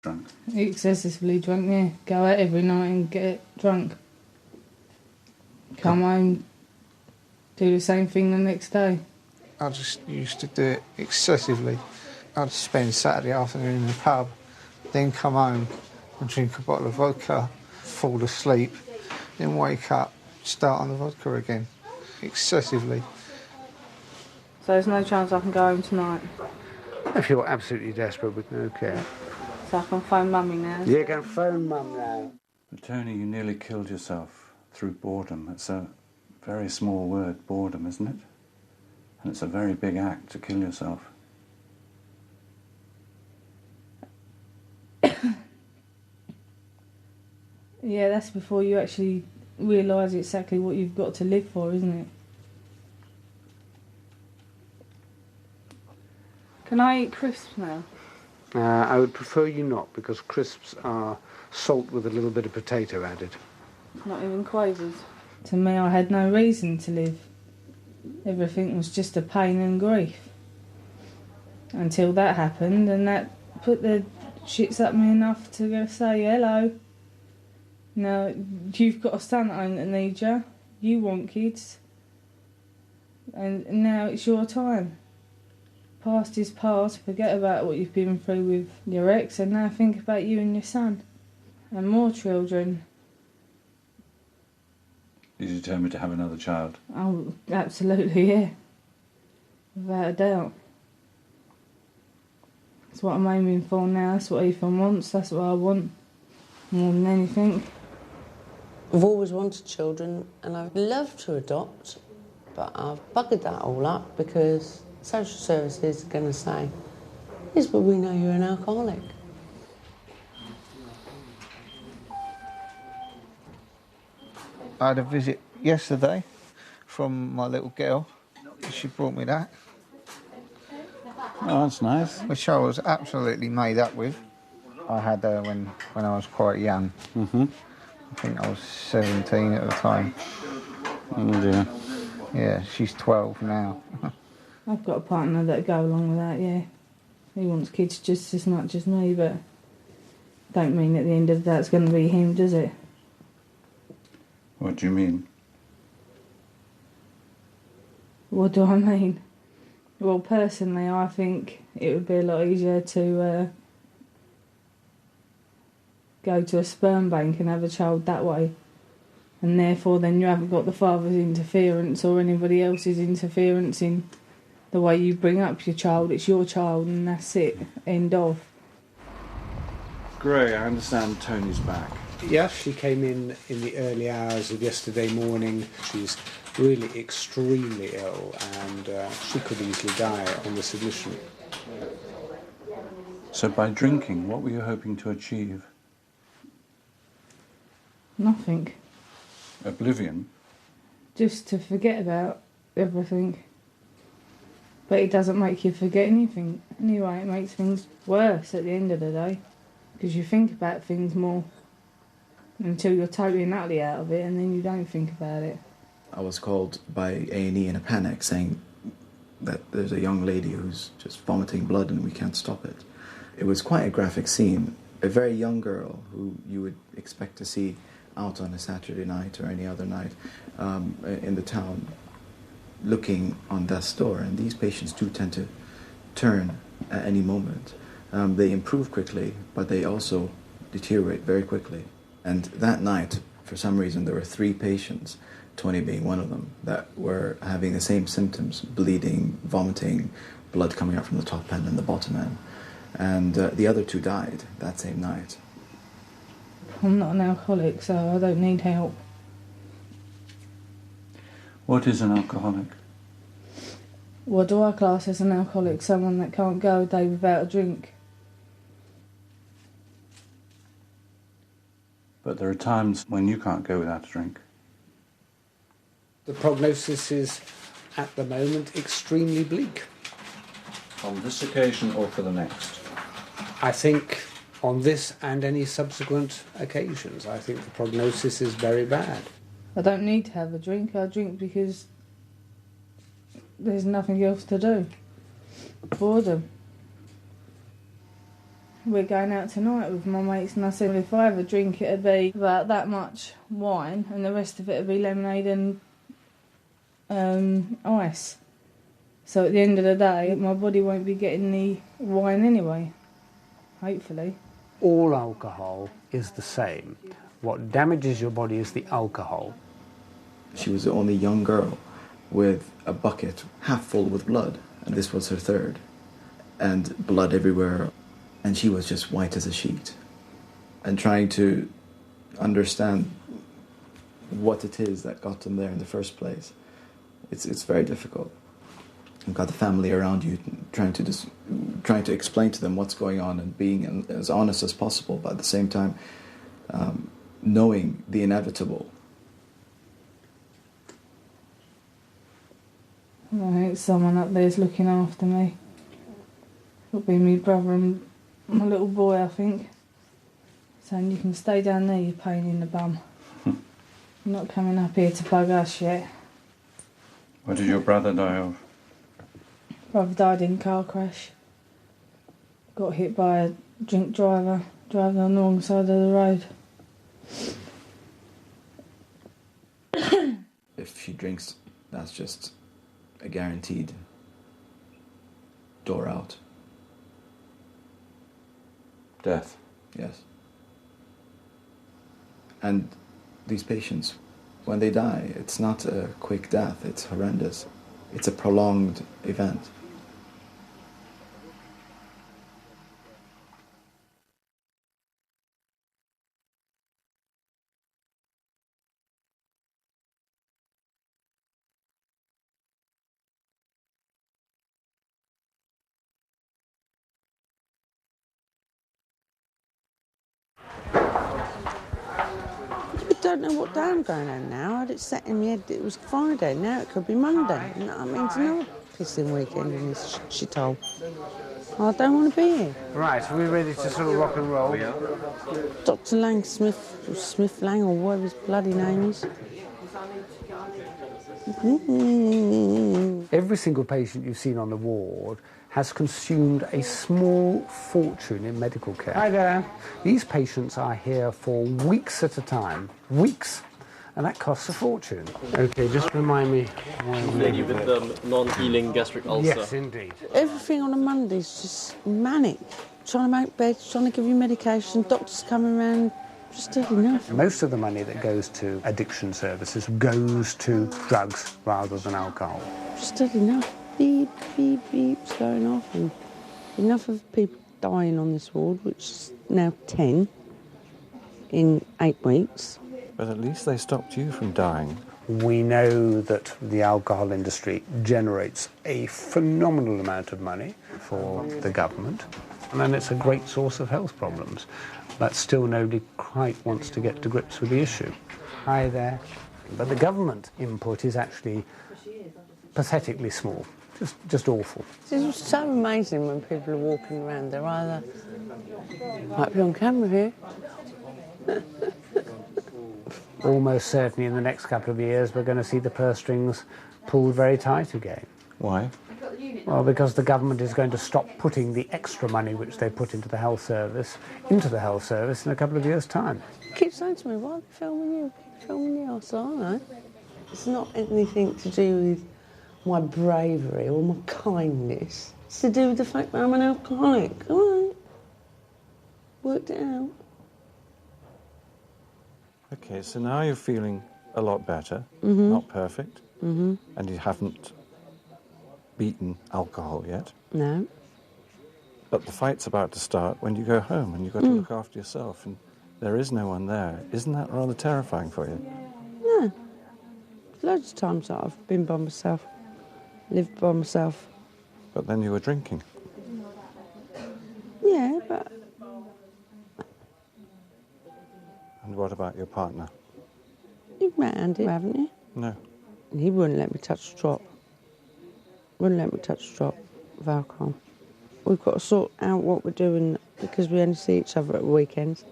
drunk? Excessively drunk, yeah. Go out every night and get drunk. Come home, do the same thing the next day. I just used to do it excessively. I'd spend Saturday afternoon in the pub, then come home and drink a bottle of vodka, fall asleep, then wake up, start on the vodka again, excessively. So there's no chance I can go home tonight? If you're absolutely desperate with no care. So I can phone Mummy now? You can phone Mum now. But Tony, you nearly killed yourself through boredom. It's a very small word, boredom, isn't it? And it's a very big act to kill yourself. Yeah, that's before you actually realise exactly what you've got to live for, isn't it? Can I eat crisps now? I would prefer you not, because crisps are salt with a little bit of potato added. Not even Quavers? To me, I had no reason to live. Everything was just a pain and grief. Until that happened, and that put the shits up me enough to go say hello. Now, you've got a son at home that needs you. You want kids. And now it's your time. Past is past. Forget about what you've been through with your ex, and now think about you and your son. And more children. You're determined to have another child? Oh, absolutely, yeah. Without a doubt. That's what I'm aiming for now. That's what Ethan wants. That's what I want. More than anything. I've always wanted children, and I'd love to adopt, but I've buggered that all up because social services are going to say, yes, but we know you're an alcoholic. I had a visit yesterday from my little girl. She brought me that. Oh, that's nice. Which I was absolutely made up with. I had her when I was quite young. Mm-hmm. I think I was 17 at the time. Oh dear. Yeah, she's 12 now. I've got a partner that'll go along with that, yeah. He wants kids just as much as me, but don't mean at the end of the day it's going to be him, does it? What do you mean? What do I mean? Well, personally, I think it would be a lot easier to go to a sperm bank and have a child that way. And therefore then you haven't got the father's interference or anybody else's interference in the way you bring up your child. It's your child and that's it. End of. Gray, I understand Tony's back. Yes, she came in the early hours of yesterday morning. She's really extremely ill and she could easily die on this admission. So by drinking, what were you hoping to achieve? Nothing. Oblivion? Just to forget about everything. But it doesn't make you forget anything. Anyway, it makes things worse at the end of the day. Because you think about things more until you're totally and utterly out of it, and then you don't think about it. I was called by A&E in a panic saying that there's a young lady who's just vomiting blood and we can't stop it. It was quite a graphic scene. A very young girl who you would expect to see out on a Saturday night or any other night in the town looking on death's door. And these patients do tend to turn at any moment. They improve quickly, but they also deteriorate very quickly. And that night, for some reason, there were 3 patients, Tony being one of them, that were having the same symptoms: bleeding, vomiting, blood coming out from the top end and the bottom end. And the other 2 died that same night. I'm not an alcoholic, so I don't need help. What is an alcoholic? What do I class as an alcoholic? Someone that can't go a day without a drink. But there are times when you can't go without a drink. The prognosis is, at the moment, extremely bleak. On this occasion or for the next? I think on this and any subsequent occasions, I think the prognosis is very bad. I don't need to have a drink. I drink because there's nothing else to do. Boredom. we're going out tonight with my mates, and I said if I ever drink it'd be about that much wine and the rest of it would be lemonade and ice. So at the end of the day, my body won't be getting the wine anyway, hopefully. All alcohol is the same. What damages your body is the alcohol. She was the only young girl with a bucket half full with blood, and this was her third. And blood everywhere, and she was just white as a sheet. And trying to understand what it is that got them there in the first place, it's very difficult. You've got the family around you trying to explain to them what's going on and being as honest as possible, but at the same time knowing the inevitable. I think someone up there's looking after me. It'll be my brother and my little boy, I think. Saying you can stay down there, you pain in the bum. You're not coming up here to bug us yet. What did your brother die of? Brother died in a car crash. Got hit by a drink driver driving on the wrong side of the road. If she drinks, that's just a guaranteed door out. Death. Yes. And these patients, when they die, it's not a quick death, it's horrendous. It's a prolonged event. I don't know what day I'm going on now. I had it set in my head that it was Friday. Now it could be Monday. And that means another pissing weekend in this shithole. I don't want to be here. Right, are we ready to sort of rock and roll? Dr. Lang Smith, or Smith Lang, or whatever his bloody name is. Every single patient you've seen on the ward has consumed a small fortune in medical care. Hi there. These patients are here for weeks at a time. Weeks. And that costs a fortune. Okay, just remind me. Lady with the non-healing gastric ulcer. Yes, indeed. Everything on a Monday is just manic. Trying to make beds, trying to give you medication, doctors coming around, just had enough. Most of the money that goes to addiction services goes to drugs rather than alcohol. Just had enough. Beep, beep, beeps going off, and enough of people dying on this ward, which is now 10 in 8 weeks. But at least they stopped you from dying. We know that the alcohol industry generates a phenomenal amount of money for the government, and then it's a great source of health problems. But still nobody quite wants to get to grips with the issue. Hi there. But the government input is actually pathetically small. Just awful. It's so amazing when people are walking around. They're either... Might be on camera here. Almost certainly in the next couple of years we're going to see the purse strings pulled very tight again. Why? Well, because the government is going to stop putting the extra money which they put into the health service in a couple of years' time. Keep saying to me, why are they filming you? Filming you? I said, I don't know. It's not anything to do with my bravery or my kindness. It's to do with the fact that I'm an alcoholic. All right. Worked it out. Okay, so now you're feeling a lot better, not perfect, and you haven't beaten alcohol yet. No. But the fight's about to start when you go home and you've got to look after yourself and there is no one there. Isn't that rather terrifying for you? No. Loads of times that I've been by myself, lived by myself. But then you were drinking. Yeah, but... And what about your partner? You've met Andy, haven't you? No. And he wouldn't let me touch a drop. Wouldn't let me touch a drop of alcohol. We've got to sort out what we're doing because we only see each other at weekends.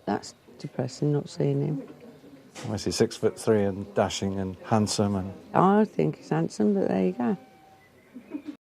That's depressing, not seeing him. I see 6'3" and dashing and handsome and... I think he's handsome, but there you go.